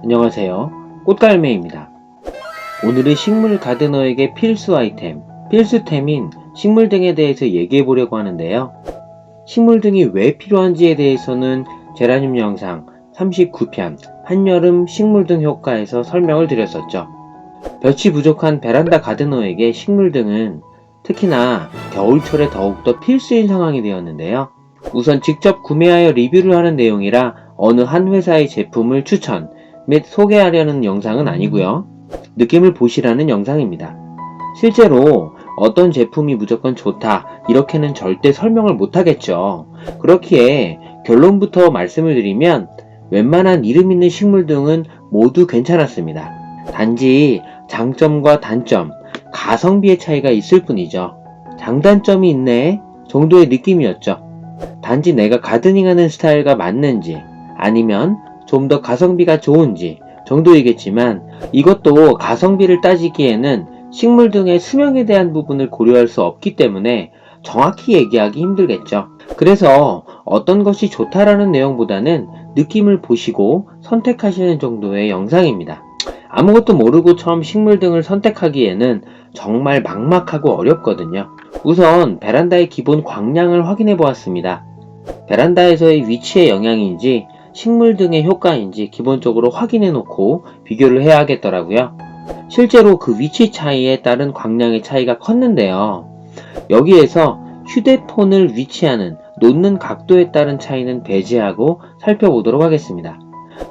안녕하세요. 꽃갈매입니다. 오늘은 식물 가드너에게 필수 아이템, 필수템인 식물 등에 대해서 얘기해 보려고 하는데요. 식물 등이 왜 필요한지에 대해서는 제라늄 영상 39편 한여름 식물 등 효과에서 설명을 드렸었죠. 볕이 부족한 베란다 가드너에게 식물 등은 특히나 겨울철에 더욱더 필수인 상황이 되었는데요. 우선 직접 구매하여 리뷰를 하는 내용이라 어느 한 회사의 제품을 추천 및 소개하려는 영상은 아니고요. 느낌을 보시라는 영상입니다. 실제로 어떤 제품이 무조건 좋다 이렇게는 절대 설명을 못하겠죠. 그렇기에 결론부터 말씀을 드리면 웬만한 이름 있는 식물 등은 모두 괜찮았습니다. 단지 장점과 단점, 가성비의 차이가 있을 뿐이죠. 장단점이 있네 정도의 느낌이었죠. 단지 내가 가드닝하는 스타일과 맞는지 아니면 좀 더 가성비가 좋은지 정도이겠지만 이것도 가성비를 따지기에는 식물 등의 수명에 대한 부분을 고려할 수 없기 때문에 정확히 얘기하기 힘들겠죠. 그래서 어떤 것이 좋다라는 내용보다는 느낌을 보시고 선택하시는 정도의 영상입니다. 아무것도 모르고 처음 식물 등을 선택하기에는 정말 막막하고 어렵거든요. 우선 베란다의 기본 광량을 확인해 보았습니다. 베란다에서의 위치의 영향인지 식물 등의 효과인지 기본적으로 확인해 놓고 비교를 해야 하겠더라고요. 실제로 그 위치 차이에 따른 광량의 차이가 컸는데요. 여기에서 휴대폰을 위치하는 놓는 각도에 따른 차이는 배제하고 살펴보도록 하겠습니다.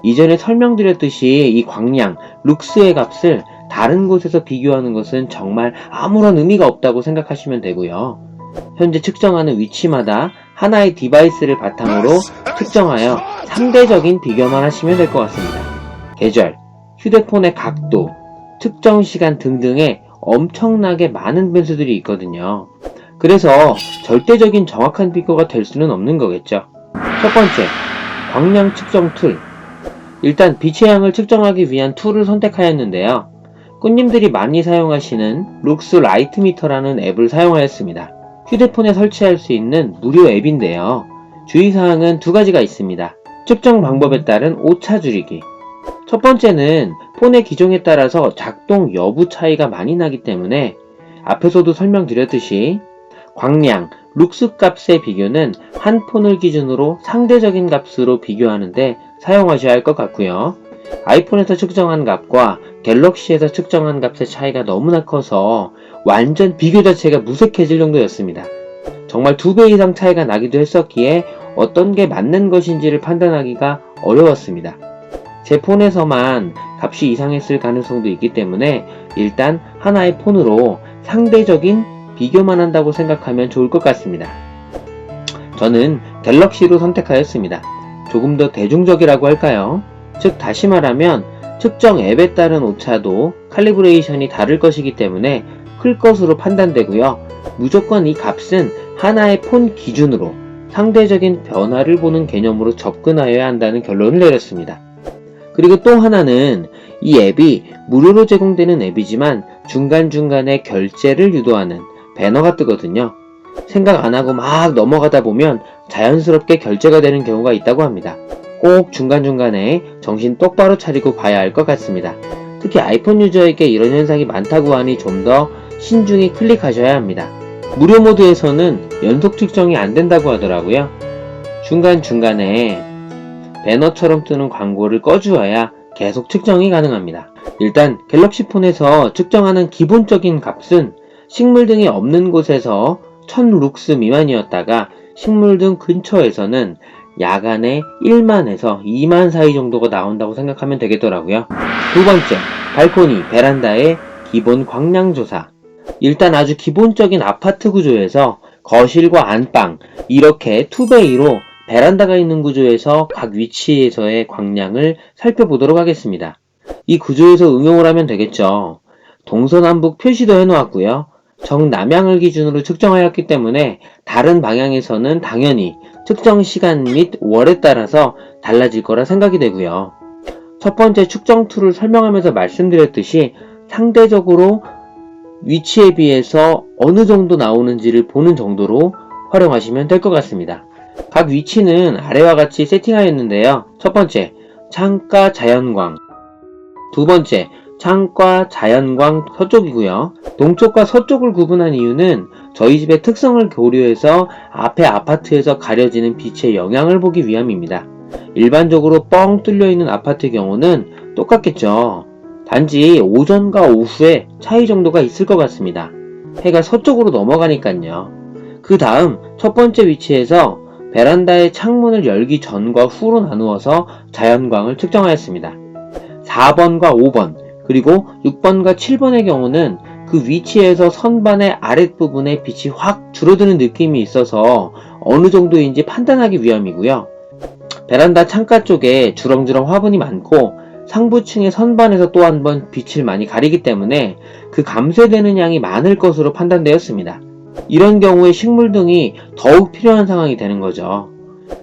이전에 설명드렸듯이 이 광량, 룩스의 값을 다른 곳에서 비교하는 것은 정말 아무런 의미가 없다고 생각하시면 되고요. 현재 측정하는 위치마다 하나의 디바이스를 바탕으로 측정하여 상대적인 비교만 하시면 될 것 같습니다. 계절, 휴대폰의 각도, 측정 시간 등등의 엄청나게 많은 변수들이 있거든요. 그래서 절대적인 정확한 비교가 될 수는 없는 거겠죠. 첫 번째, 광량 측정 툴. 일단 빛의 양을 측정하기 위한 툴을 선택하였는데요. 꽃님들이 많이 사용하시는 룩스 라이트미터라는 앱을 사용하였습니다. 휴대폰에 설치할 수 있는 무료 앱인데요. 주의사항은 두 가지가 있습니다. 측정 방법에 따른 오차 줄이기. 첫 번째는 폰의 기종에 따라서 작동 여부 차이가 많이 나기 때문에 앞에서도 설명드렸듯이 광량, 룩스 값의 비교는 한 폰을 기준으로 상대적인 값으로 비교하는데 사용하셔야 할 것 같고요. 아이폰에서 측정한 값과 갤럭시에서 측정한 값의 차이가 너무나 커서 완전 비교 자체가 무색해질 정도였습니다. 정말 2배 이상 차이가 나기도 했었기에 어떤 게 맞는 것인지를 판단하기가 어려웠습니다. 제 폰에서만 값이 이상했을 가능성도 있기 때문에 일단 하나의 폰으로 상대적인 비교만 한다고 생각하면 좋을 것 같습니다. 저는 갤럭시로 선택하였습니다. 조금 더 대중적이라고 할까요? 즉 다시 말하면 측정 앱에 따른 오차도 칼리브레이션이 다를 것이기 때문에 클 것으로 판단되고요. 무조건 이 값은 하나의 폰 기준으로 상대적인 변화를 보는 개념으로 접근하여야 한다는 결론을 내렸습니다. 그리고 또 하나는 이 앱이 무료로 제공되는 앱이지만 중간중간에 결제를 유도하는 배너가 뜨거든요. 생각 안하고 막 넘어가다 보면 자연스럽게 결제가 되는 경우가 있다고 합니다. 꼭 중간중간에 정신 똑바로 차리고 봐야 할 것 같습니다. 특히 아이폰 유저에게 이런 현상이 많다고 하니 좀 더 신중히 클릭하셔야 합니다. 무료 모드에서는 연속 측정이 안 된다고 하더라고요. 중간중간에 배너처럼 뜨는 광고를 꺼주어야 계속 측정이 가능합니다. 일단 갤럭시 폰에서 측정하는 기본적인 값은 식물 등이 없는 곳에서 1000룩스 미만이었다가 식물 등 근처에서는 야간에 1만에서 2만 사이 정도가 나온다고 생각하면 되겠더라고요. 두 번째, 발코니, 베란다의 기본 광량 조사. 일단 아주 기본적인 아파트 구조에서 거실과 안방 이렇게 2베이로 베란다가 있는 구조에서 각 위치에서의 광량을 살펴보도록 하겠습니다. 이 구조에서 응용을 하면 되겠죠. 동서남북 표시도 해놓았고요. 정남향을 기준으로 측정하였기 때문에 다른 방향에서는 당연히 측정 시간 및 월에 따라서 달라질 거라 생각이 되고요. 첫 번째 측정 툴을 설명하면서 말씀드렸듯이 상대적으로 위치에 비해서 어느 정도 나오는지를 보는 정도로 활용하시면 될 것 같습니다. 각 위치는 아래와 같이 세팅하였는데요. 첫 번째, 창가 자연광. 두 번째, 창과 자연광 서쪽이고요. 동쪽과 서쪽을 구분한 이유는 저희 집의 특성을 고려해서 앞에 아파트에서 가려지는 빛의 영향을 보기 위함입니다. 일반적으로 뻥 뚫려 있는 아파트의 경우는 똑같겠죠. 단지 오전과 오후에 차이 정도가 있을 것 같습니다. 해가 서쪽으로 넘어가니까요. 그 다음 첫 번째 위치에서 베란다의 창문을 열기 전과 후로 나누어서 자연광을 측정하였습니다. 4번과 5번 그리고 6번과 7번의 경우는 그 위치에서 선반의 아랫부분에 빛이 확 줄어드는 느낌이 있어서 어느 정도인지 판단하기 위함이고요. 베란다 창가 쪽에 주렁주렁 화분이 많고 상부층의 선반에서 또 한 번 빛을 많이 가리기 때문에 그 감쇄되는 양이 많을 것으로 판단되었습니다. 이런 경우에 식물등이 더욱 필요한 상황이 되는 거죠.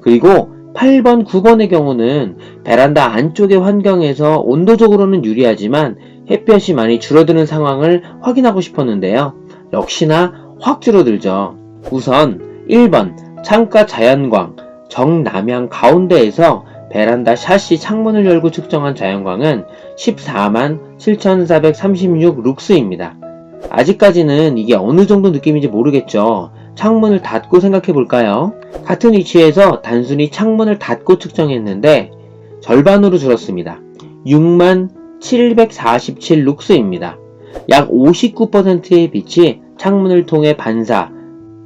그리고 8번, 9번의 경우는 베란다 안쪽의 환경에서 온도적으로는 유리하지만 햇볕이 많이 줄어드는 상황을 확인하고 싶었는데요. 역시나 확 줄어들죠. 우선 1번 창가 자연광 정남향 가운데에서 베란다 샤시 창문을 열고 측정한 자연광은 14만 7,436 룩스입니다. 아직까지는 이게 어느 정도 느낌인지 모르겠죠. 창문을 닫고 생각해 볼까요? 같은 위치에서 단순히 창문을 닫고 측정했는데 절반으로 줄었습니다. 6만 747 룩스입니다. 약 59%의 빛이 창문을 통해 반사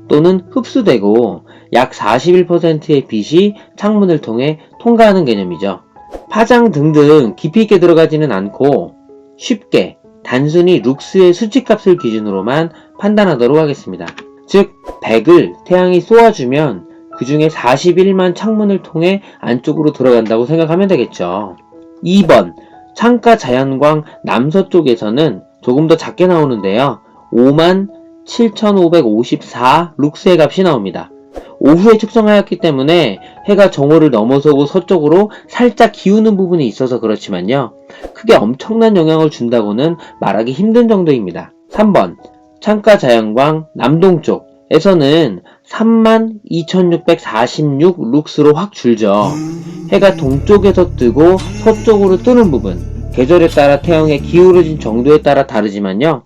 또는 흡수되고 약 41%의 빛이 창문을 통해 통과하는 개념이죠. 파장 등등 깊이 있게 들어가지는 않고 쉽게 단순히 룩스의 수치값을 기준으로만 판단하도록 하겠습니다. 즉 100을 태양이 쏘아주면 그 중에 41만 창문을 통해 안쪽으로 들어간다고 생각하면 되겠죠. 2번 창가 자연광 남서쪽에서는 조금 더 작게 나오는데요. 5만 7,554 룩스의 값이 나옵니다. 오후에 측정하였기 때문에 해가 정오를 넘어서고 서쪽으로 살짝 기우는 부분이 있어서 그렇지만요. 크게 엄청난 영향을 준다고는 말하기 힘든 정도입니다. 3번 창가 자연광 남동쪽에서는 32,646 룩스로 확 줄죠. 해가 동쪽에서 뜨고 서쪽으로 뜨는 부분, 계절에 따라 태양의 기울어진 정도에 따라 다르지만요.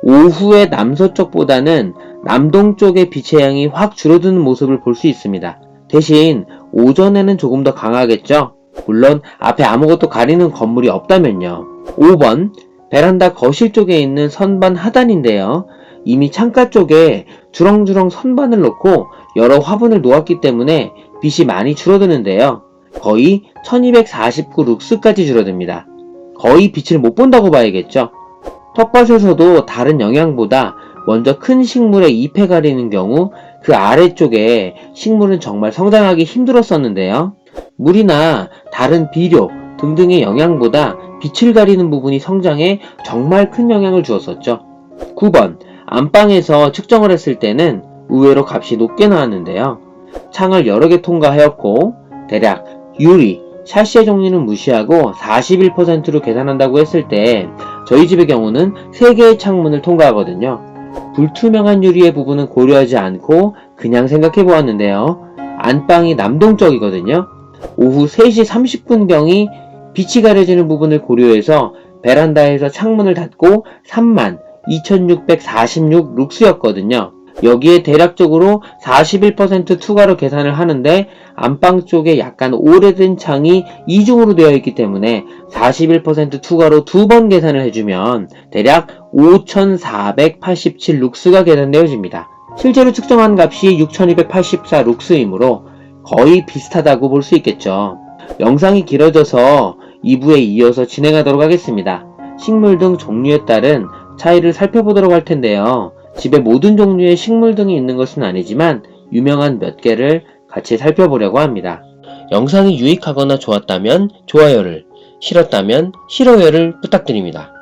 오후의 남서쪽보다는 남동쪽의 빛의 양이 확 줄어드는 모습을 볼 수 있습니다. 대신 오전에는 조금 더 강하겠죠? 물론 앞에 아무것도 가리는 건물이 없다면요. 5번 베란다 거실 쪽에 있는 선반 하단인데요. 이미 창가 쪽에 주렁주렁 선반을 놓고 여러 화분을 놓았기 때문에 빛이 많이 줄어드는데요. 거의 1249 룩스까지 줄어듭니다. 거의 빛을 못 본다고 봐야겠죠. 텃밭에서도 다른 영양보다 먼저 큰 식물의 잎에 가리는 경우 그 아래쪽에 식물은 정말 성장하기 힘들었었는데요. 물이나 다른 비료 등등의 영양보다 빛을 가리는 부분이 성장에 정말 큰 영향을 주었었죠. 9번 안방에서 측정을 했을 때는 의외로 값이 높게 나왔는데요. 창을 여러 개 통과하였고 대략 유리, 샤시의 종류는 무시하고 41%로 계산한다고 했을 때 저희 집의 경우는 3개의 창문을 통과하거든요. 불투명한 유리의 부분은 고려하지 않고 그냥 생각해 보았는데요. 안방이 남동쪽이거든요. 오후 3시 30분경이 빛이 가려지는 부분을 고려해서 베란다에서 창문을 닫고 32,646 룩스였거든요. 여기에 대략적으로 41% 투과로 계산을 하는데 안방 쪽에 약간 오래된 창이 이중으로 되어 있기 때문에 41% 투과로 2번 계산을 해주면 대략 5,487 룩스가 계산되어집니다. 실제로 측정한 값이 6,284 룩스이므로 거의 비슷하다고 볼 수 있겠죠. 영상이 길어져서 2부에 이어서 진행하도록 하겠습니다. 식물 등 종류에 따른 차이를 살펴보도록 할 텐데요. 집에 모든 종류의 식물 등이 있는 것은 아니지만 유명한 몇 개를 같이 살펴보려고 합니다. 영상이 유익하거나 좋았다면 좋아요를, 싫었다면 싫어요를 부탁드립니다.